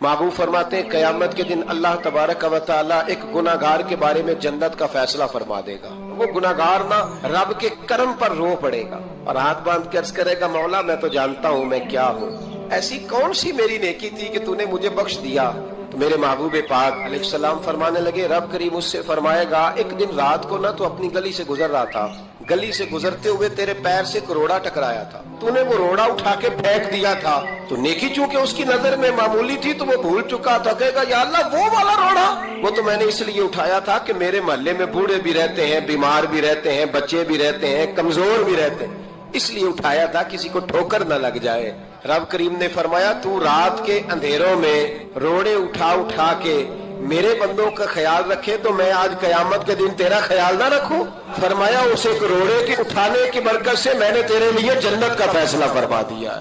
महबूब फरमाते हैं क़यामत के दिन अल्लाह तबारक व तआला एक गुनाहगार के बारे में जन्नत का फैसला फरमा देगा। वो गुनाहगार ना रब के करम पर रो पड़ेगा और हाथ बांध के अर्ज करेगा, मौला मैं तो जानता हूँ मैं क्या हूँ, ऐसी कौन सी मेरी नेकी थी कि तूने मुझे बख्श दिया। तो मेरे महबूब पाक अलैहिस्सलाम फरमाने लगे, रब करीम उससे फरमाएगा, एक दिन रात को ना तू अपनी गली से गुजर रहा था, गली से गुजरते हुए तेरे पैर से एक रोड़ा टकराया था, तूने वो रोड़ा उठा के फेंक दिया था। तो नेकी चूंकि उसकी नजर में मामूली थी तो वो भूल चुका था, कहेगा या अल्लाह वो वाला रोड़ा, वो तो मैंने इसलिए उठाया था कि मेरे मोहल्ले में बूढ़े भी रहते हैं, बीमार भी रहते हैं, बच्चे भी रहते हैं, कमजोर भी रहते हैं, इसलिए उठाया था किसी को ठोकर न लग जाए। रब करीम ने फरमाया, तू रात के अंधेरों में रोड़े उठा उठा के मेरे बंदों का ख्याल रखे तो मैं आज कयामत के दिन तेरा ख्याल ना रखूं। फरमाया, उसे रोड़े के उठाने की बरकत से मैंने तेरे लिए जन्नत का फैसला फरमा दिया।